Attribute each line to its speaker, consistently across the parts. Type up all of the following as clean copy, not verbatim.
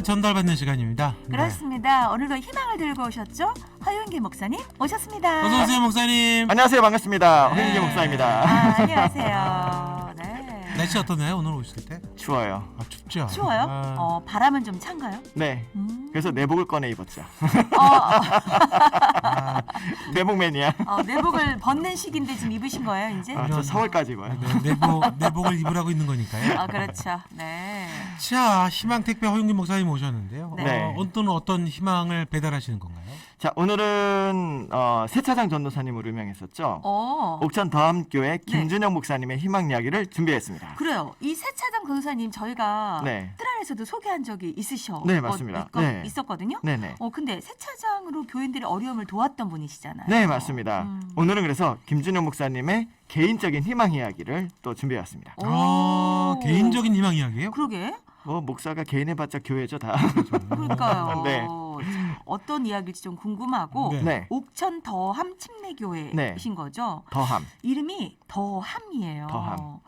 Speaker 1: 희망을 전달받는 시간입니다.
Speaker 2: 그렇습니다. 오늘도 희망을 들고 오셨죠? 허윤기 목사님 오셨습니다.
Speaker 1: 어서 오세요, 목사님.
Speaker 3: 안녕하세요. 반갑습니다.
Speaker 1: 네.
Speaker 3: 허윤기 목사입니다.
Speaker 2: 안녕하세요. 네.
Speaker 1: 날씨 어떠나요? 오늘 오실 때?
Speaker 3: 추워요.
Speaker 1: 아, 춥죠.
Speaker 2: 추워요?
Speaker 1: 아,
Speaker 2: 바람은 좀 찬가요?
Speaker 3: 네. 그래서 내복을 꺼내 입었죠.
Speaker 1: 아,
Speaker 3: 내복맨이야.
Speaker 2: 내복을 벗는 시기인데 지금 입으신 거예요, 이제?
Speaker 3: 저 4월까지 입어요.
Speaker 1: 네, 내복을 입으라고 있는 거니까요.
Speaker 2: 그렇죠. 네.
Speaker 1: 자, 희망 택배 허윤기 목사님 오셨는데요.
Speaker 3: 네.
Speaker 1: 어떤 희망을 배달하시는 건가요?
Speaker 3: 자, 오늘은 세차장 전도사님으로 유명했었죠. 옥천 더함교회 김준영 목사님의 희망 이야기를 준비했습니다.
Speaker 2: 그래요. 이 세차장 권사님 저희가
Speaker 3: 네.
Speaker 2: 뜰 안에서도 소개한 적이 있으셔.
Speaker 3: 네, 맞습니다. 네.
Speaker 2: 있었거든요.
Speaker 3: 네네.
Speaker 2: 근데 세차장으로 교인들의 어려움을 도왔던 분이시잖아요.
Speaker 3: 네, 맞습니다. 오늘은 그래서 김준영 목사님의 개인적인 희망 이야기를 또 준비해왔습니다.
Speaker 1: 개인적인 희망 이야기예요?
Speaker 2: 그러게.
Speaker 3: 목사가 개인 해봤자 교회죠, 다.
Speaker 2: 그러니까요.
Speaker 3: 네.
Speaker 2: 어떤 이야기일지 좀 궁금하고
Speaker 1: 네.
Speaker 3: 네.
Speaker 2: 옥천 더함 침례교회이신 거죠?
Speaker 3: 더함.
Speaker 2: 이름이 더함이에요.
Speaker 3: 더함.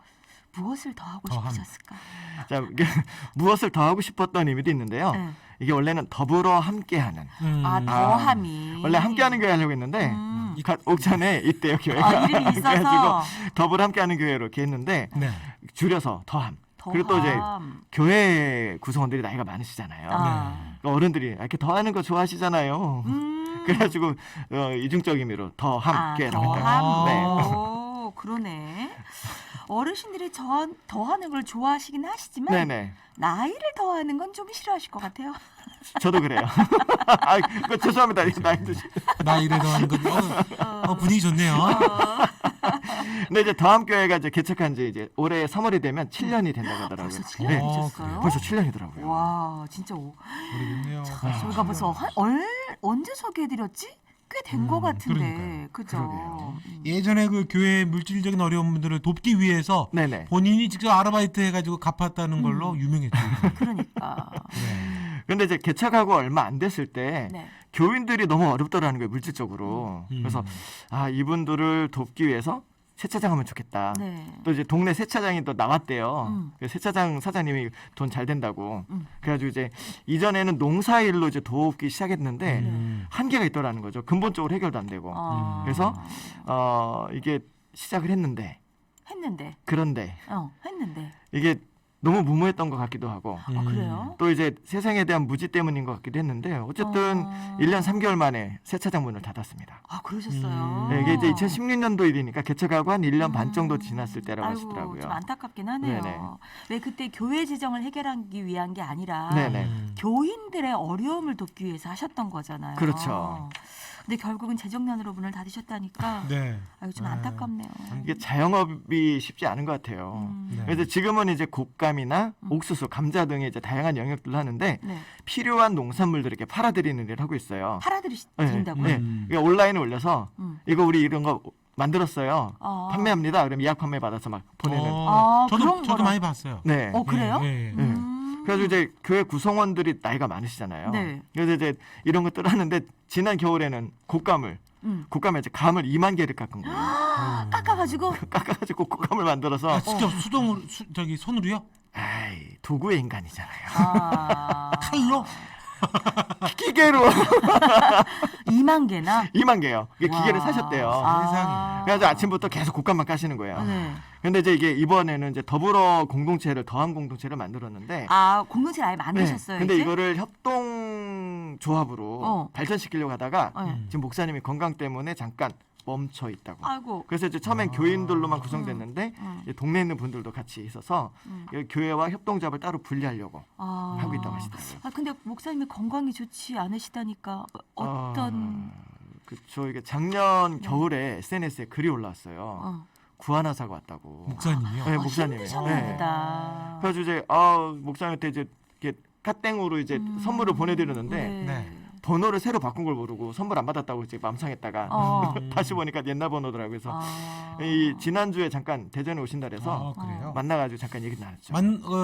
Speaker 2: 무엇을 더하고
Speaker 1: 더함.
Speaker 2: 싶으셨을까?
Speaker 3: 자, 무엇을 더 하고 싶었던 의미도 있는데요.
Speaker 2: 네.
Speaker 3: 이게 원래는 더불어 함께하는.
Speaker 2: 더함이.
Speaker 3: 원래 함께하는 교회 하려고 했는데 옥천에 있대요, 교회가.
Speaker 2: 이름이 있어서.
Speaker 3: 그래가지고 더불어 함께하는 교회로 이렇게 했는데
Speaker 1: 네.
Speaker 3: 줄여서 더함.
Speaker 2: 더함.
Speaker 3: 그리고 또 이제 교회 구성원들이 나이가 많으시잖아요. 그러니까 어른들이 이렇게 더하는 거 좋아하시잖아요. 그래가지고 이중적 의미로 더 함께라고 했다. 네.
Speaker 2: 오, 그러네. 어르신들이 더하는 걸 좋아하시긴 하시지만
Speaker 3: 네네.
Speaker 2: 나이를 더하는 건 좀 싫어하실 것 같아요.
Speaker 3: 저도 그래요. 그거 죄송합니다. 나이 드시.
Speaker 1: 나이를 더하는 거. 분위기 좋네요.
Speaker 3: 근데 이제 더함교회가 이제 개척한 지 이제 올해 3월이 되면 7년이 된다고 하더라고요.
Speaker 2: 벌써 7년이셨어요?
Speaker 3: 벌써 7년이더라고요.
Speaker 2: 와, 진짜
Speaker 1: 모르겠네요.
Speaker 2: 저희가 벌써 언제 소개해드렸지? 꽤 된 것 같은데, 그죠?
Speaker 3: 그러게요.
Speaker 1: 예전에 그 교회 물질적인 어려운 분들을 돕기 위해서
Speaker 3: 네네.
Speaker 1: 본인이 직접 아르바이트 해가지고 갚았다는 걸로 유명했죠.
Speaker 2: 그러니까.
Speaker 1: 네.
Speaker 3: 근데 이제 개척하고 얼마 안 됐을 때
Speaker 2: 네.
Speaker 3: 교인들이 너무 어렵더라는 거예요, 물질적으로. 그래서 이분들을 돕기 위해서 세차장 하면 좋겠다.
Speaker 2: 네.
Speaker 3: 또 이제 동네 세차장이 또 나왔대요. 그 세차장 사장님이 돈 잘 된다고. 그래가지고 이제 이전에는 농사일로 이제 돕기 시작했는데 한계가 있더라는 거죠. 근본적으로 해결도 안 되고. 그래서 이게 시작을 했는데 그런데
Speaker 2: 했는데.
Speaker 3: 이게 너무 무모했던 것 같기도 하고
Speaker 2: 그래요?
Speaker 3: 또 이제 세상에 대한 무지 때문인 것 같기도 했는데 어쨌든 1년 3개월 만에 세차장 문을 닫았습니다.
Speaker 2: 그러셨어요?
Speaker 3: 네, 이게 이제 2016년도 일이니까 개척하고 한 1년 반 정도 지났을 때라고
Speaker 2: 아이고,
Speaker 3: 하시더라고요.
Speaker 2: 좀 안타깝긴 하네요.
Speaker 3: 네네.
Speaker 2: 왜 그때 교회 재정을 해결하기 위한 게 아니라
Speaker 3: 네네.
Speaker 2: 교인들의 어려움을 돕기 위해서 하셨던 거잖아요.
Speaker 3: 그렇죠.
Speaker 2: 근데 결국은 재정난으로 문을 닫으셨다니까
Speaker 1: 네.
Speaker 2: 좀 안타깝네요.
Speaker 3: 이게 자영업이 쉽지 않은 것 같아요.
Speaker 1: 네.
Speaker 3: 그래서 지금은 이제 곶감이나 옥수수, 감자 등의 이제 다양한 영역들을 하는데
Speaker 2: 네.
Speaker 3: 필요한 농산물들을 이렇게 팔아드리는 일을 하고 있어요.
Speaker 2: 팔아드린다고요?
Speaker 3: 네. 그러니까 온라인에 올려서 이거 우리 이런 거 만들었어요. 판매합니다. 그럼 예약 판매 받아서 막 보내는.
Speaker 2: 그런
Speaker 1: 저도
Speaker 2: 거라-
Speaker 1: 많이 봤어요.
Speaker 3: 네.
Speaker 2: 그래요?
Speaker 1: 예, 예.
Speaker 3: 그래서 이제 교회 구성원들이 나이가 많으시잖아요.
Speaker 2: 네.
Speaker 3: 그래서 이제 이런 것들을 하는데 지난 겨울에는 곶감에 이제 감을 2만 개를 깎은 거예요.
Speaker 2: 깎아가지고
Speaker 3: 깎아가지고 곶감을 만들어서
Speaker 1: 직접 수동으로 손으로요?
Speaker 3: 아이 도구의 인간이잖아요.
Speaker 1: 칼로?
Speaker 3: 기계로
Speaker 2: 2만 개나?
Speaker 3: 2만 개요. 이게 기계를
Speaker 2: 와.
Speaker 3: 사셨대요.
Speaker 1: 세상에.
Speaker 3: 그래서 아침부터 계속 곶감만 까시는 거예요.
Speaker 2: 네.
Speaker 3: 근데 이제 이게 이번에는 이제 더불어 공동체를 더한 공동체를 만들었는데
Speaker 2: 공동체를 아예 만드셨어요.
Speaker 3: 근데
Speaker 2: 이제?
Speaker 3: 이거를 협동조합으로 발전시키려고 하다가 지금 목사님이 건강 때문에 잠깐 멈춰 있다고.
Speaker 2: 아이고.
Speaker 3: 그래서 이제 처음엔 교인들로만 구성됐는데 이제 동네에 있는 분들도 같이 있어서 교회와 협동조합을 따로 분리하려고 하고 있다고 하시더라고요.
Speaker 2: 근데 목사님이 건강이 좋지 않으시다니까 어떤
Speaker 3: 그쵸. 이게 작년 겨울에 SNS에 글이 올라왔어요. 구안하사가 왔다고.
Speaker 1: 목사님이요?
Speaker 3: 네, 목사님이.
Speaker 2: 힘드셨나 보다.
Speaker 3: 그래서 이제 목사님한테 이제 이렇게 카땡으로 이제 선물을 보내드렸는데
Speaker 1: 네.
Speaker 3: 번호를 새로 바꾼 걸 모르고 선물 안 받았다고 이제 마음 상했다가 다시 보니까 옛날 번호더라고요. 그래서 이 지난주에 잠깐 대전에 오신다 그래서
Speaker 1: 그래요?
Speaker 3: 만나가지고 잠깐 얘기 나눴죠.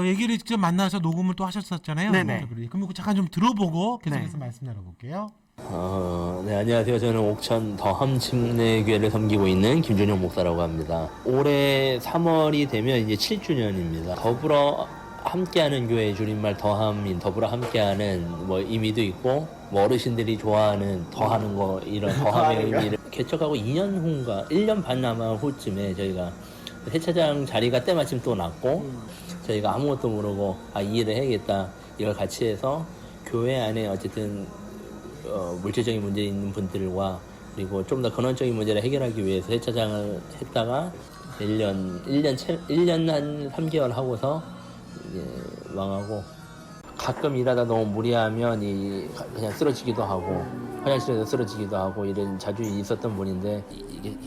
Speaker 1: 얘기를 직접 만나서 녹음을 또 하셨었잖아요.
Speaker 3: 네네.
Speaker 1: 그럼 잠깐 좀 들어보고 계속해서 말씀 나눠볼게요.
Speaker 4: 네, 안녕하세요. 저는 옥천 더함 침례교회를 섬기고 있는 김준영 목사라고 합니다. 올해 3월이 되면 이제 7주년입니다. 더불어 함께하는 교회 줄임말 더함인 더불어 함께하는 뭐 의미도 있고 뭐 어르신들이 좋아하는 더하는 거 이런 더함의 의미를 개척하고 2년 후인가 1년 반 아마 후쯤에 저희가 세차장 자리가 때마침 또 났고 저희가 아무것도 모르고 이 일을 해야겠다 이걸 같이 해서 교회 안에 어쨌든 물질적인 문제 있는 분들과 그리고 좀 더 근원적인 문제를 해결하기 위해서 세차장을 했다가 1년 한 3개월 하고서 이제 망하고 가끔 일하다 너무 무리하면 그냥 쓰러지기도 하고 화장실에서 쓰러지기도 하고 이런 자주 있었던 분인데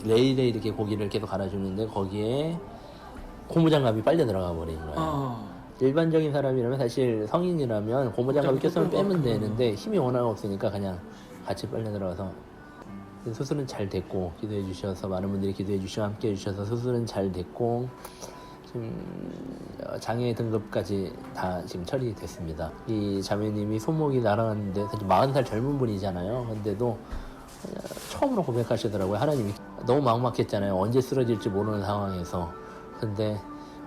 Speaker 4: 레일에 이렇게 고기를 계속 갈아주는데 거기에 고무장갑이 빨려 들어가 버린 거예요. 일반적인 사람이라면 사실 성인이라면 고무장갑이 꼈으면 빼면 되는데 힘이 워낙 없으니까 그냥 같이 빨려 들어가서 수술은 잘 됐고 기도해 주셔서 많은 분들이 기도해 주시고 함께 해 주셔서 수술은 잘 됐고 지금 장애 등급까지 다 지금 처리됐습니다. 이 자매님이 손목이 날아갔는데 사실 40살 젊은 분이잖아요. 근데도 처음으로 고백하시더라고요. 하나님이 너무 막막했잖아요. 언제 쓰러질지 모르는 상황에서. 근데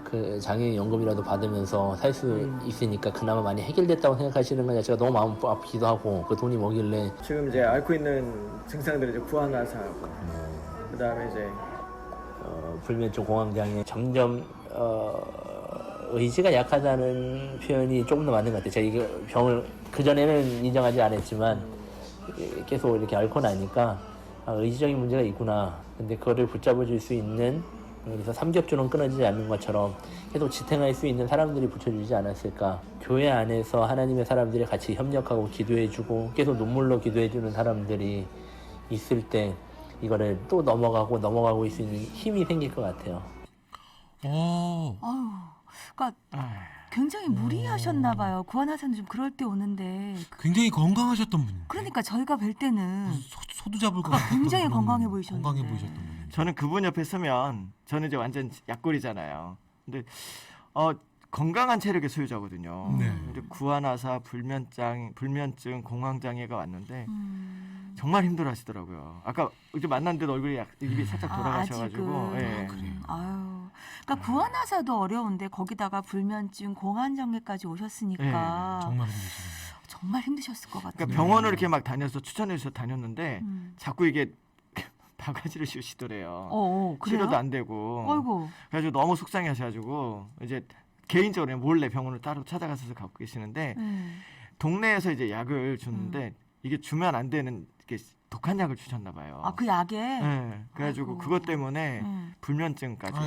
Speaker 4: 그 장애연금이라도 받으면서 살 수 있으니까 그나마 많이 해결됐다고 생각하시는 건 제가 너무 마음 아프기도 하고 그 돈이 뭐길래
Speaker 3: 지금 이제 앓고 있는 증상들을 이제 구안화사하고 그다음에 이제
Speaker 4: 불면증 공황장애 점점 의지가 약하다는 표현이 조금 더 맞는 것 같아요. 제가 이게 병을 그전에는 인정하지 않았지만 계속 이렇게 앓고 나니까 의지적인 문제가 있구나. 근데 그거를 붙잡아 줄 수 있는 그래서 삼겹줄은 끊어지지 않는 것처럼 계속 지탱할 수 있는 사람들이 붙여주지 않았을까. 교회 안에서 하나님의 사람들이 같이 협력하고 기도해주고 계속 눈물로 기도해주는 사람들이 있을 때 이거를 또 넘어가고 있을 수 있는 힘이 생길 것 같아요.
Speaker 2: 아유, 그러니까 굉장히 무리하셨나 봐요. 구한하사는 좀 그럴 때 오는데.
Speaker 1: 굉장히 건강하셨던 분.
Speaker 2: 그러니까 저희가 뵐 때는
Speaker 1: 소도 잡을 것 같았던
Speaker 2: 굉장히
Speaker 1: 그런
Speaker 2: 건강해 보이셨는데.
Speaker 1: 건강해 보이셨던 분.
Speaker 3: 저는 그분 옆에 서면 저는 이제 완전 약골이잖아요. 근데 건강한 체력의 소유자거든요.
Speaker 1: 네.
Speaker 3: 이제 구안화사, 불면증, 공황장애가 왔는데 정말 힘들어하시더라고요. 아까 이제 만났는데 얼굴이 입이 살짝 돌아가셔가지고. 예.
Speaker 2: 아유, 그러니까 구한하사도 어려운데 거기다가 불면증, 공황장애까지 오셨으니까
Speaker 1: 정말 힘드시네요.
Speaker 2: 정말 힘드셨을 것 같아요.
Speaker 3: 그러니까 병원을 이렇게 막 다녀서 추천해 주셔서 다녔는데 자꾸 이게 바가지를 씌우시더래요.
Speaker 2: 그래요?
Speaker 3: 치료도 안 되고.
Speaker 2: 아이고.
Speaker 3: 그래가지고 너무 속상해하셔가지고 이제 개인적으로 몰래 병원을 따로 찾아가서 갖고 계시는데 동네에서 이제 약을 주는데 이게 주면 안 되는 이게 독한 약을 주셨나 봐요.
Speaker 2: 그 약에?
Speaker 3: 네. 그래가지고
Speaker 2: 아이고.
Speaker 3: 그것 때문에 불면증까지.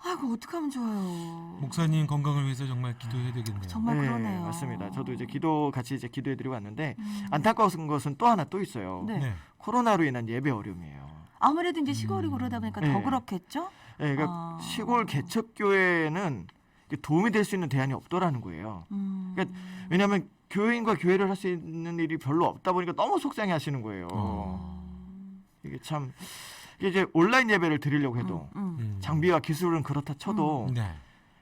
Speaker 2: 아이고 어떡하면 좋아요.
Speaker 1: 목사님 건강을 위해서 정말 기도해야 되겠네요.
Speaker 2: 정말
Speaker 3: 네,
Speaker 2: 그러네요.
Speaker 3: 맞습니다. 저도 이제 같이 이제 기도해드리고 왔는데 안타까운 것은 또 하나 또 있어요.
Speaker 2: 네.
Speaker 1: 네.
Speaker 3: 코로나로 인한 예배 어려움이에요.
Speaker 2: 아무래도 이제 시골이고 그러다 보니까 더
Speaker 3: 네.
Speaker 2: 그렇겠죠?
Speaker 3: 네, 그러니까 시골 개척교회는 도움이 될 수 있는 대안이 없더라는 거예요. 그러니까 왜냐하면 교회인과 교회를 할 수 있는 일이 별로 없다 보니까 너무 속상해하시는 거예요. 이게 참 이게 이제 온라인 예배를 드리려고 해도 장비와 기술은 그렇다 쳐도
Speaker 1: 네.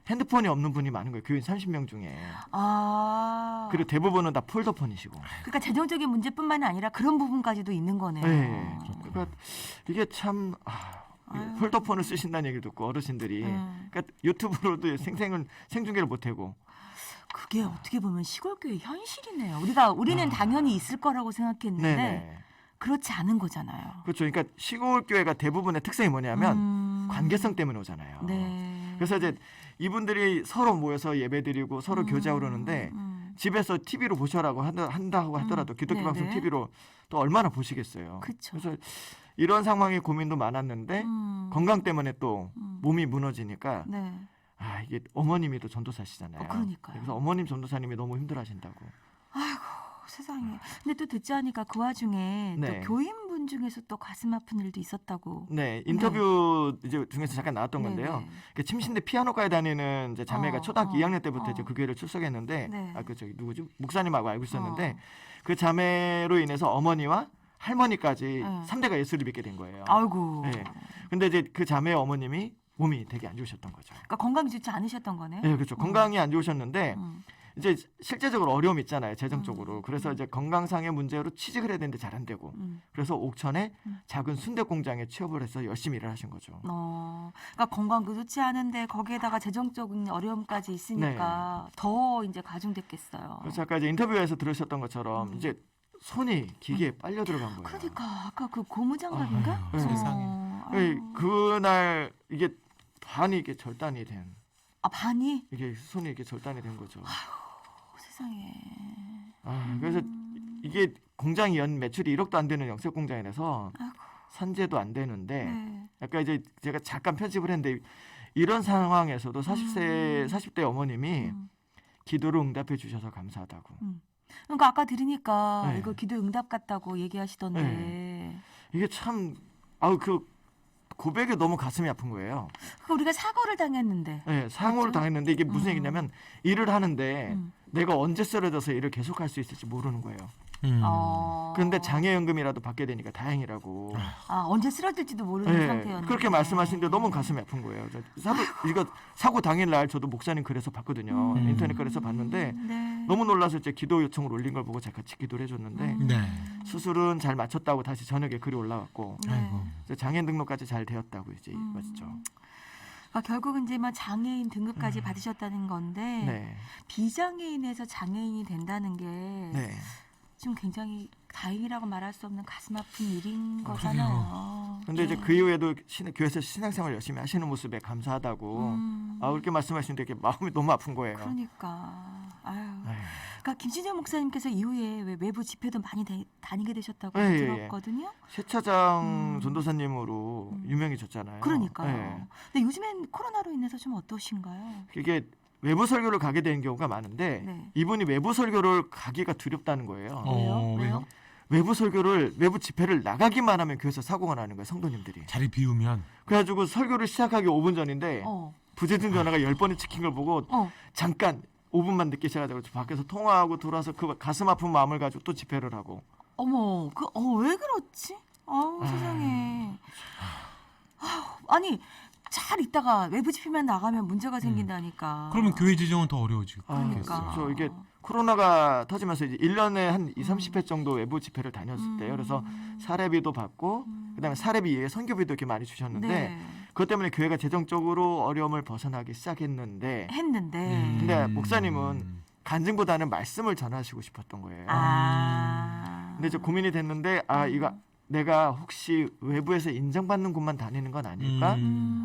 Speaker 3: 핸드폰이 없는 분이 많은 거예요. 교인 30명 중에. 그리고 대부분은 다 폴더폰이시고.
Speaker 2: 그러니까 재정적인 문제뿐만이 아니라 그런 부분까지도 있는 거네요.
Speaker 3: 네. 그러니까 이게 참 폴더폰을 쓰신다는 얘기를 듣고 어르신들이 그러니까 유튜브로도 생중계를 못하고.
Speaker 2: 그게 어떻게 보면 시골교회 현실이네요. 우리는 당연히 있을 거라고 생각했는데
Speaker 3: 네네.
Speaker 2: 그렇지 않은 거잖아요.
Speaker 3: 그렇죠. 그러니까 시골 교회가 대부분의 특성이 뭐냐면 관계성 때문에 오잖아요.
Speaker 2: 네.
Speaker 3: 그래서 이제 이분들이 서로 모여서 예배드리고 서로 교제하고 그러는데 집에서 TV로 보셔라고 한다고 하더라도 기독교 방송
Speaker 2: 네네.
Speaker 3: TV로 또 얼마나 보시겠어요.
Speaker 2: 그쵸.
Speaker 3: 그래서 이런 상황에 고민도 많았는데 건강 때문에 또 몸이 무너지니까
Speaker 2: 네.
Speaker 3: 이게 어머님이 또 전도사시잖아요.
Speaker 2: 그러니까요.
Speaker 3: 그래서 어머님 전도사님이 너무 힘들어하신다고.
Speaker 2: 세상에. 근데 또 듣자 하니까 그 와중에
Speaker 3: 네.
Speaker 2: 또 교인분 중에서 또 가슴 아픈 일도 있었다고.
Speaker 3: 네, 인터뷰 이제 중에서 잠깐 나왔던
Speaker 2: 네네.
Speaker 3: 건데요. 그 침신대 피아노과에 다니는 이제 자매가 초등학교 2학년 때부터 이제 그 교회를 출석했는데,
Speaker 2: 네.
Speaker 3: 누구지? 목사님하고 알고 있었는데, 그 자매로 인해서 어머니와 할머니까지 3대가 예수를 믿게 된 거예요.
Speaker 2: 아이고.
Speaker 3: 네. 근데 이제 그 자매의 어머님이 몸이 되게 안 좋으셨던 거죠.
Speaker 2: 그러니까 건강이 좋지 않으셨던 거네.
Speaker 3: 네, 그렇죠. 건강이 안 좋으셨는데, 이제 실제적으로 어려움이 있잖아요. 재정적으로. 그래서 이제 건강상의 문제로 취직을 해야 되는데 잘 안 되고. 그래서 옥천에 작은 순대 공장에 취업을 해서 열심히 일을 하신 거죠.
Speaker 2: 그러니까 건강도 좋지 않은데 거기에다가 재정적인 어려움까지 있으니까 더 이제 가중됐겠어요.
Speaker 3: 그래서 아까 이제 인터뷰에서 들으셨던 것처럼 이제 손이 기계에 빨려 들어간 거예요.
Speaker 2: 그러니까 아까 그 고무장갑인가?
Speaker 3: 네.
Speaker 1: 세상에.
Speaker 3: 그날 이게 반이 이게 절단이 된
Speaker 2: 반이?
Speaker 3: 이게 손이 이렇게 절단이 된 거죠.
Speaker 2: 세상에.
Speaker 3: 그래서 이게 공장이 연 매출이 1억도 안 되는 영세 공장이라서
Speaker 2: 아이고.
Speaker 3: 산재도 안 되는데
Speaker 2: 네.
Speaker 3: 약간 이제 제가 잠깐 편집을 했는데 이런 상황에서도 40대 어머님이 기도로 응답해 주셔서 감사하다고.
Speaker 2: 그러니까 아까 들으니까
Speaker 3: 네.
Speaker 2: 이거 기도 응답 같다고 얘기하시던데.
Speaker 3: 네. 이게 참 그 고백이 너무 가슴이 아픈 거예요.
Speaker 2: 그러니까 우리가 사고를 당했는데.
Speaker 3: 네, 상호를
Speaker 2: 그렇죠?
Speaker 3: 당했는데 이게 무슨 얘기냐면 일을 하는데
Speaker 2: 음.
Speaker 3: 내가 언제 쓰러져서 일을 계속할 수 있을지 모르는 거예요. 그런데 장애연금이라도 받게 되니까 다행이라고.
Speaker 2: 언제 쓰러질지도 모르는
Speaker 3: 네,
Speaker 2: 상태였는데.
Speaker 3: 그렇게 말씀하시는데 너무 가슴이 아픈 거예요. 이거 사고 당일날 저도 목사님 글에서 봤거든요. 인터넷 글에서 봤는데
Speaker 2: 네.
Speaker 3: 너무 놀라서 제 기도 요청을 올린 걸 보고 제가 같이 기도를 해줬는데
Speaker 1: 네.
Speaker 3: 수술은 잘 마쳤다고 다시 저녁에 글이 올라왔고
Speaker 2: 네.
Speaker 1: 아이고.
Speaker 3: 장애인 등록까지 잘 되었다고 이제 맞죠.
Speaker 2: 그러니까 결국은 이제 뭐 장애인 등급까지 받으셨다는 건데
Speaker 3: 네,
Speaker 2: 비장애인에서 장애인이 된다는 게
Speaker 3: 네.
Speaker 2: 좀 굉장히 다행이라고 말할 수 없는 가슴 아픈 일인 거잖아요.
Speaker 3: 근데 이제
Speaker 2: 네.
Speaker 3: 그 이후에도 교회에서 신앙생활 열심히 하시는 모습에 감사하다고 그렇게 말씀하시는데 이렇게 마음이 너무 아픈 거예요.
Speaker 2: 그러니까 아유.
Speaker 3: 아유.
Speaker 2: 그러니까 김신영 목사님께서 이후에 왜 외부 집회도 많이 다니게 되셨다고
Speaker 3: 예, 예,
Speaker 2: 들었거든요.
Speaker 3: 세차장 전도사님으로 유명해졌잖아요.
Speaker 2: 그러니까요.
Speaker 3: 예.
Speaker 2: 근데 요즘엔 코로나로 인해서 좀 어떠신가요?
Speaker 3: 이게 외부 설교를 가게 되는 경우가 많은데
Speaker 2: 네.
Speaker 3: 이분이 외부 설교를 가기가 두렵다는 거예요.
Speaker 2: 왜요?
Speaker 1: 왜요?
Speaker 3: 외부 집회를 나가기만 하면 교회에서 사고가 나는 거예요, 성도님들이.
Speaker 1: 자리 비우면
Speaker 3: 그래가지고 설교를 시작하기 5분 전인데 부재중 전화가 10번이 찍힌 걸 보고 잠깐 5분만 늦게 시작하자고 밖에서 통화하고 들어와서 그 가슴 아픈 마음을 가지고 또 집회를 하고.
Speaker 2: 어머, 왜 그렇지? 세상에. 아니, 잘 있다가 외부 집회만 나가면 문제가 생긴다니까.
Speaker 1: 그러면 교회 재정은 더 어려워지고.
Speaker 2: 그러니까.
Speaker 3: 그렇죠. 이게 코로나가 터지면서 이제 1년에 한 20-30회 정도 외부 집회를 다녔을 때요. 그래서 사례비도 받고 그다음에 사례비 외에 선교비도 이렇게 많이 주셨는데
Speaker 2: 네.
Speaker 3: 그것 때문에 교회가 재정적으로 어려움을 벗어나기 시작했는데 근데 목사님은 간증보다는 말씀을 전하시고 싶었던 거예요. 근데 이제 고민이 됐는데 이거 내가 혹시 외부에서 인정받는 곳만 다니는 건 아닐까?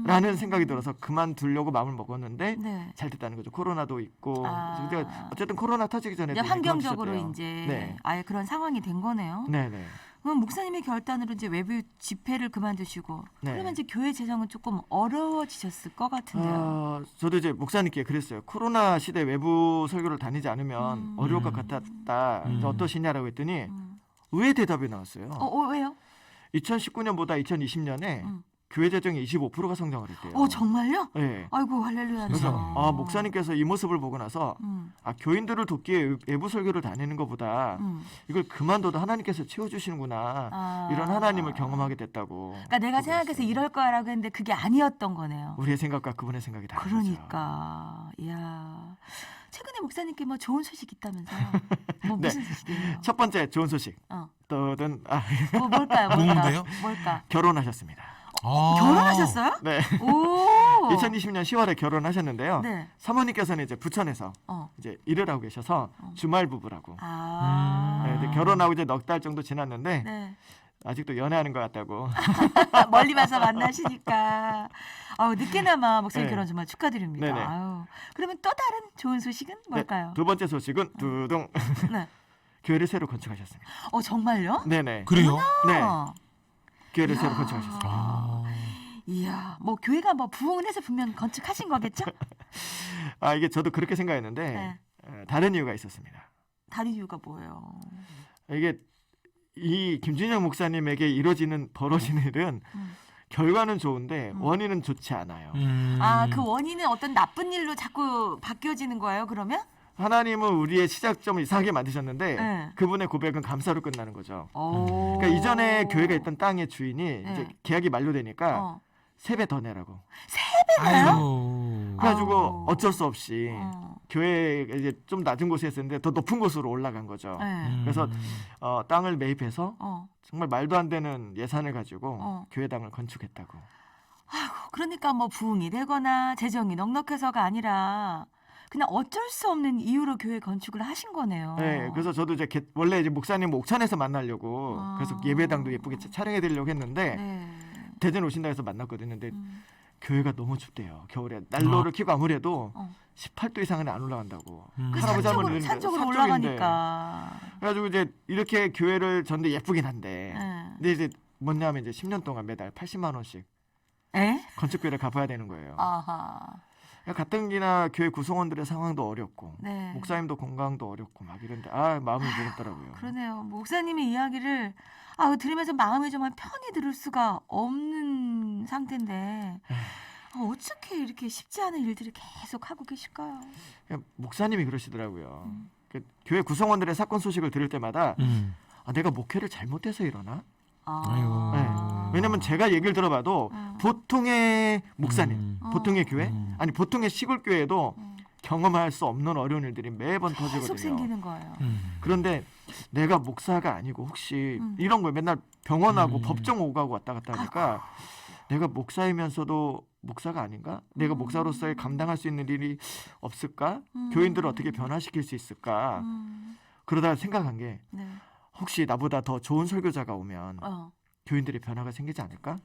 Speaker 3: 라는 생각이 들어서 그만두려고 마음을 먹었는데
Speaker 2: 네.
Speaker 3: 잘 됐다는 거죠. 코로나도 있고. 근데 어쨌든 코로나 터지기 전에
Speaker 2: 이제 환경적으로 이제
Speaker 3: 네.
Speaker 2: 아예 그런 상황이 된 거네요.
Speaker 3: 네네.
Speaker 2: 그럼 목사님의 결단으로 이제 외부 집회를 그만두시고
Speaker 3: 네.
Speaker 2: 그러면 이제 교회 재정은 조금 어려워지셨을 것 같은데요.
Speaker 3: 저도 이제 목사님께 그랬어요. 코로나 시대 외부 설교를 다니지 않으면 어려울 것 같았다. 어떠시냐라고 했더니 의외의 대답이 나왔어요.
Speaker 2: 왜요?
Speaker 3: 2019년보다 2020년에 교회 재정이 25%가 성장을 했대요.
Speaker 2: 정말요?
Speaker 3: 네.
Speaker 2: 아이고 할렐루야.
Speaker 3: 그래서 목사님께서 이 모습을 보고 나서 교인들을 돕기에 외부 설교를 다니는 것보다 이걸 그만둬도 하나님께서 채워주시는구나 이런 하나님을 경험하게 됐다고.
Speaker 2: 그러니까 내가 생각해서 이럴 거라고 했는데 그게 아니었던 거네요.
Speaker 3: 우리의 생각과 그분의 생각이 다른 거죠.
Speaker 2: 그러니까 이야 최근에 목사님께 뭐 좋은 소식 있다면서요? 뭐
Speaker 3: 네.
Speaker 2: 무슨 소식이에요?
Speaker 3: 첫 번째 좋은 소식. 떠든
Speaker 2: 뭘까요?
Speaker 1: 뭔데요?
Speaker 2: 뭘까?
Speaker 3: 결혼하셨습니다.
Speaker 2: 결혼하셨어요?
Speaker 3: 네.
Speaker 2: 오.
Speaker 3: 2020년 10월에 결혼하셨는데요.
Speaker 2: 네.
Speaker 3: 사모님께서는 이제 부천에서 이제 일을 하고 계셔서 주말 부부라고. 네, 근데 결혼하고 이제 넉 달 정도 지났는데
Speaker 2: 네.
Speaker 3: 아직도 연애하는 것 같다고.
Speaker 2: 멀리 와서 만나시니까. 늦게나마 목사님
Speaker 3: 네.
Speaker 2: 결혼 정말 축하드립니다.
Speaker 3: 네네.
Speaker 2: 그러면 또 다른 좋은 소식은 뭘까요?
Speaker 3: 두 번째 소식은 두둥
Speaker 2: 네.
Speaker 3: 교회를 새로 건축하셨습니다.
Speaker 2: 정말요?
Speaker 3: 네네.
Speaker 1: 그래요?
Speaker 3: 네. 교회를 새로 건축하셨습니다.
Speaker 2: 이야, 뭐 교회가 뭐 부흥을 해서 분명 건축하신 거겠죠?
Speaker 3: 이게 저도 그렇게 생각했는데 다른 이유가 있었습니다.
Speaker 2: 다른 이유가 뭐예요?
Speaker 3: 이게 이 김준영 목사님에게 벌어지는 일은 결과는 좋은데 원인은 좋지 않아요.
Speaker 2: 그 원인은 어떤 나쁜 일로 자꾸 바뀌어지는 거예요, 그러면?
Speaker 3: 하나님은 우리의 시작점을 이상하게 만드셨는데
Speaker 2: 네.
Speaker 3: 그분의 고백은 감사로 끝나는 거죠.
Speaker 2: 오.
Speaker 3: 그러니까 이전에 교회가 있던 땅의 주인이 이제 계약이 만료되니까
Speaker 2: 어.
Speaker 3: 3배 더 내라고.
Speaker 2: 3배 배나요?
Speaker 1: 아유.
Speaker 3: 그래가지고
Speaker 2: 아우.
Speaker 3: 어쩔 수 없이
Speaker 2: 어.
Speaker 3: 교회 이제 좀 낮은 곳에 있었는데 더 높은 곳으로 올라간 거죠.
Speaker 2: 네.
Speaker 3: 그래서 땅을 매입해서
Speaker 2: 어.
Speaker 3: 정말 말도 안 되는 예산을 가지고
Speaker 2: 어.
Speaker 3: 교회당을 건축했다고.
Speaker 2: 그러니까 뭐 부흥이 되거나 재정이 넉넉해서가 아니라 그냥 어쩔 수 없는 이유로 교회 건축을 하신 거네요.
Speaker 3: 네, 그래서 저도 이제 원래 이제 목사님 옥천에서 만나려고
Speaker 2: 아.
Speaker 3: 그래서 예배당도 예쁘게 촬영해 드리려고 했는데
Speaker 2: 네.
Speaker 3: 대전 오신다 해서 만났거든요. 근데
Speaker 2: 음.
Speaker 3: 교회가 너무 춥대요. 겨울에 난로를 켜고 아무래도
Speaker 2: 어.
Speaker 3: 18도 이상은 안 올라간다고.
Speaker 2: 그
Speaker 3: 할아버지
Speaker 2: 산쪽으로,
Speaker 3: 이러는데
Speaker 2: 산쪽으로
Speaker 3: 산쪽인데.
Speaker 2: 올라가니까.
Speaker 3: 그래가지고 이제 이렇게 교회를 전데 예쁘긴 한데
Speaker 2: 네.
Speaker 3: 근데 이제 뭐냐면 이제 10년 동안 매달 80만 원씩
Speaker 2: 에?
Speaker 3: 건축비를 갚아야 되는 거예요.
Speaker 2: 아하.
Speaker 3: 그러니까 가뜩이나 교회 구성원들의 상황도 어렵고
Speaker 2: 네.
Speaker 3: 목사님도 건강도 어렵고 막 이런데 마음이 무겁더라고요.
Speaker 2: 그러네요. 목사님의 이야기를 들으면서 마음이 정말 편히 들을 수가 없는 상태인데 어떻게 이렇게 쉽지 않은 일들을 계속 하고 계실까요?
Speaker 3: 그냥 목사님이 그러시더라고요. 그 교회 구성원들의 사건 소식을 들을 때마다 내가 목회를 잘못해서 이러나?
Speaker 1: 아이고.
Speaker 3: 네. 왜냐면 제가 얘기를 들어봐도 보통의 목사님, 보통의 교회, 아니 보통의 시골 교회도 경험할 수 없는 어려운 일들이 매번
Speaker 2: 계속
Speaker 3: 터지거든요.
Speaker 2: 생기는 거예요.
Speaker 3: 그런데 내가 목사가 아니고 혹시 이런 거 맨날 병원하고 법정 오가고 왔다 갔다 하니까 내가 목사이면서도 목사가 아닌가? 내가 목사로서의 감당할 수 있는 일이 없을까? 교인들을 어떻게 변화시킬 수 있을까? 그러다 생각한 게
Speaker 2: 네.
Speaker 3: 혹시 나보다 더 좋은 설교자가 오면 교인들의 변화가 생기지 않을까?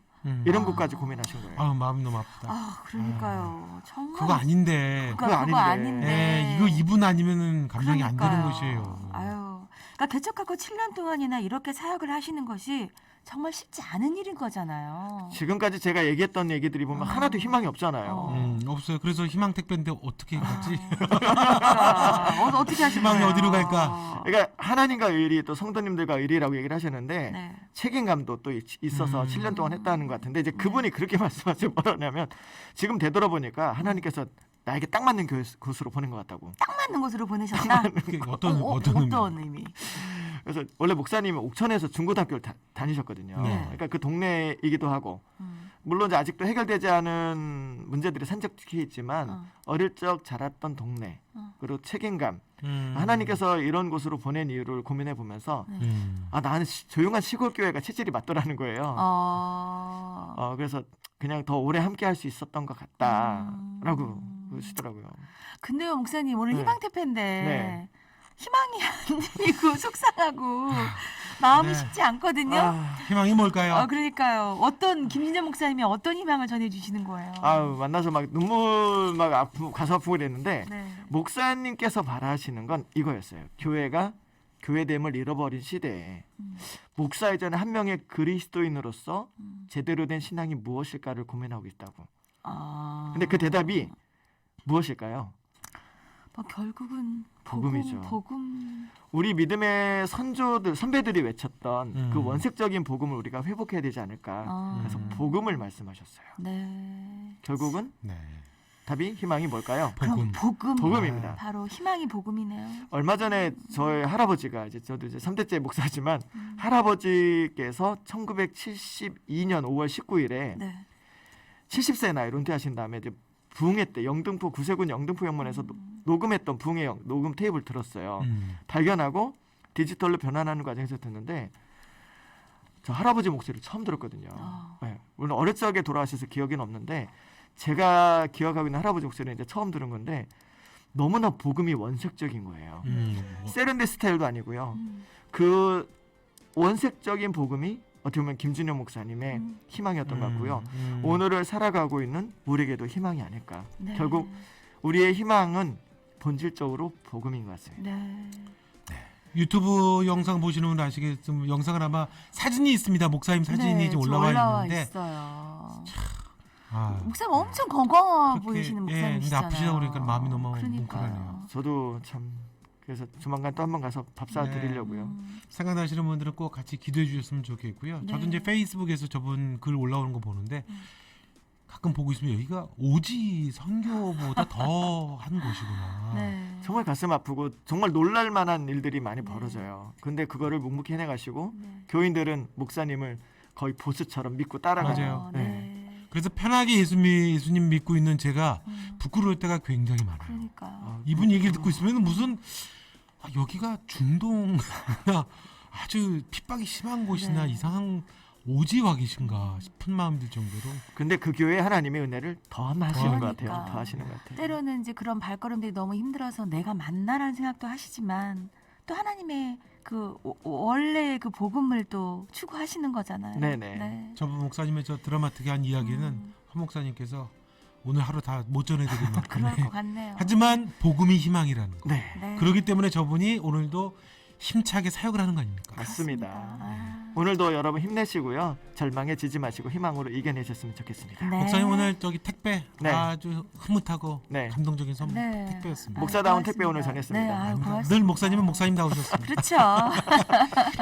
Speaker 3: 이런 것까지 고민하신 거예요.
Speaker 1: 아유, 마음이 너무 아프다.
Speaker 2: 그러니까요. 정말
Speaker 1: 그거 아닌데.
Speaker 3: 그거 아닌데.
Speaker 2: 아닌데.
Speaker 1: 이거 이분 아니면은 감당이 안 되는
Speaker 2: 그러니까요.
Speaker 1: 것이에요.
Speaker 2: 그러니까 개척하고 7년 동안이나 이렇게 사역을 하시는 것이 정말 쉽지 않은 일인 거잖아요.
Speaker 3: 지금까지 제가 얘기했던 얘기들이 보면 하나도 희망이 없잖아요.
Speaker 1: 없어요. 그래서 희망 택배인데 어떻게 가지?
Speaker 2: 그러니까 어떻게 하시는
Speaker 1: 희망이
Speaker 2: 거예요?
Speaker 1: 어디로 갈까?
Speaker 3: 그러니까 하나님과 의리 또 성도님들과 의리라고 얘기를 하셨는데
Speaker 2: 네.
Speaker 3: 책임감도 또 있어서 7년 동안 했다는 것 같은데 이제 그분이 그렇게 말씀하시면 뭐라냐면 지금 되돌아보니까 하나님께서 나에게 딱 맞는 곳으로 보낸 것 같다고.
Speaker 2: 딱 맞는 곳으로 보내셨다.
Speaker 1: 그게 어떤
Speaker 2: 의미?
Speaker 3: 그래서 원래 목사님은 옥천에서 중고등학교를 다니셨거든요.
Speaker 1: 네.
Speaker 3: 그러니까 그 동네이기도 하고 물론 이제 아직도 해결되지 않은 문제들이 산적해 있지만 어릴 적 자랐던 동네 그리고 책임감 하나님께서 이런 곳으로 보낸 이유를 고민해 보면서 나는 조용한 시골 교회가 체질이 맞더라는 거예요. 그래서 그냥 더 오래 함께 할 수 있었던 것 같다라고 그러시더라고요.
Speaker 2: 근데요, 목사님 오늘
Speaker 3: 네.
Speaker 2: 희망 택배인데
Speaker 3: 네.
Speaker 2: 희망이 안 들리고 속상하고 마음이
Speaker 1: 네.
Speaker 2: 쉽지 않거든요.
Speaker 1: 희망이 뭘까요?
Speaker 2: 그러니까요. 김진전 목사님이 어떤 희망을 전해주시는 거예요?
Speaker 3: 만나서 막 눈물 막 아프고 가슴 아프고 그랬는데
Speaker 2: 네.
Speaker 3: 목사님께서 바라시는 건 이거였어요. 교회가 교회됨을 잃어버린 시대에 목사 이전에 한 명의 그리스도인으로서 제대로 된 신앙이 무엇일까를 고민하고 있다고. 근데 그 대답이 무엇일까요?
Speaker 2: 결국은
Speaker 3: 복음이죠.
Speaker 2: 복음.
Speaker 3: 우리 믿음의 선배들이 외쳤던 그 원색적인 복음을 우리가 회복해야 되지 않을까. 그래서 복음을 말씀하셨어요.
Speaker 2: 네.
Speaker 3: 결국은
Speaker 1: 네.
Speaker 3: 답이 희망이 뭘까요?
Speaker 1: 복음.
Speaker 3: 복음입니다.
Speaker 2: 바로 희망이 복음이네요.
Speaker 3: 얼마 전에 저희 할아버지가 저도 이제 3대째 목사지만 할아버지께서 1972년 5월 19일에
Speaker 2: 네.
Speaker 3: 70세 나이로 은퇴하신 다음에 이제 부흥회 때 영등포 구세군 영등포 영문에서 녹음했던 부흥회 녹음 테이프를 들었어요. 발견하고 디지털로 변환하는 과정에서 듣는데 저 할아버지 목소리를 처음 들었거든요. 네. 물론 어릴 적에 돌아가셔서 기억은 없는데 제가 기억하고 있는 할아버지 목소리는 이제 처음 들은 건데 너무나 복음이 원색적인 거예요. 세련된 스타일도 아니고요. 그 원색적인 복음이 어떻게 보면 김준영 목사님의 희망이었던 것 같고요. 오늘을 살아가고 있는 우리에게도 희망이 아닐까.
Speaker 2: 네.
Speaker 3: 결국 우리의 희망은 본질적으로 복음인 것 같습니다.
Speaker 2: 네.
Speaker 1: 유튜브 영상 보시는 분 아시겠지만 영상은 아마 사진이 있습니다. 목사님 사진이
Speaker 2: 네,
Speaker 1: 이제 올라와 있는데
Speaker 2: 있어요.
Speaker 1: 목사님
Speaker 2: 목사님 엄청 건강해
Speaker 1: 그렇게,
Speaker 2: 보이시는
Speaker 1: 근데
Speaker 2: 목사님이시잖아요.
Speaker 1: 아프시다고 그러니까 마음이 너무
Speaker 2: 그러니까요.
Speaker 1: 뭉클하네요.
Speaker 3: 저도 참 그래서 조만간 또 한번 가서 밥 사 드리려고요.
Speaker 1: 생각나시는 분들은 꼭 같이 기도해 주셨으면 좋겠고요. 저도
Speaker 2: 네.
Speaker 1: 이제 페이스북에서 저분 글 올라오는 거 보는데 가끔 보고 있으면 여기가 오지 선교보다 더 한 곳이구나.
Speaker 2: 네.
Speaker 3: 정말 가슴 아프고 정말 놀랄 만한 일들이 많이 벌어져요. 근데 그거를 묵묵히 해내가시고
Speaker 2: 네.
Speaker 3: 교인들은 목사님을 거의 보스처럼 믿고 따라가요.
Speaker 1: 맞아요.
Speaker 2: 네.
Speaker 1: 그래서 편하게 예수님 믿고 있는 제가 부끄러울 때가 굉장히 많아요.
Speaker 2: 그러니까.
Speaker 1: 이분 얘기를 듣고 있으면 무슨 여기가 중동이나 아주 핍박이 심한 곳이나
Speaker 2: 네.
Speaker 1: 이상한 오지 와 계신가 싶은 마음 들 정도로.
Speaker 3: 근데 그 교회에 하나님의 은혜를 더 하시는 것
Speaker 2: 그러니까.
Speaker 3: 같아요. 더 하시는 것 같아요.
Speaker 2: 때로는 이제 그런 발걸음들이 너무 힘들어서 내가 맞나라는 생각도 하시지만 또 하나님의 그 원래 그 복음을 또 추구하시는 거잖아요.
Speaker 3: 네네.
Speaker 2: 네.
Speaker 1: 저번 목사님의 저 드라마틱한 이야기는 한 목사님께서 오늘 하루 다 못 전해드릴
Speaker 2: 그럴
Speaker 1: 만큼의
Speaker 2: 것 같네요.
Speaker 1: 하지만 복음이 희망이라는 거.
Speaker 3: 네.
Speaker 2: 네.
Speaker 1: 그렇기 때문에 저분이 오늘도 힘차게 사역을 하는 거 아닙니까?
Speaker 3: 맞습니다.
Speaker 2: 아.
Speaker 3: 오늘도 여러분 힘내시고요. 절망에 지지 마시고 희망으로 이겨내셨으면 좋겠습니다.
Speaker 2: 네.
Speaker 1: 목사님 오늘 저기 택배
Speaker 3: 네.
Speaker 1: 아주 흐뭇하고
Speaker 3: 네.
Speaker 1: 감동적인 선물
Speaker 2: 네.
Speaker 1: 택배였습니다.
Speaker 3: 목사다운
Speaker 2: 고맙습니다.
Speaker 3: 택배 오늘 전했습니다.
Speaker 2: 네, 아유, 고맙습니다.
Speaker 1: 늘 목사님은 목사님 다우셨습니다.
Speaker 2: 그렇죠.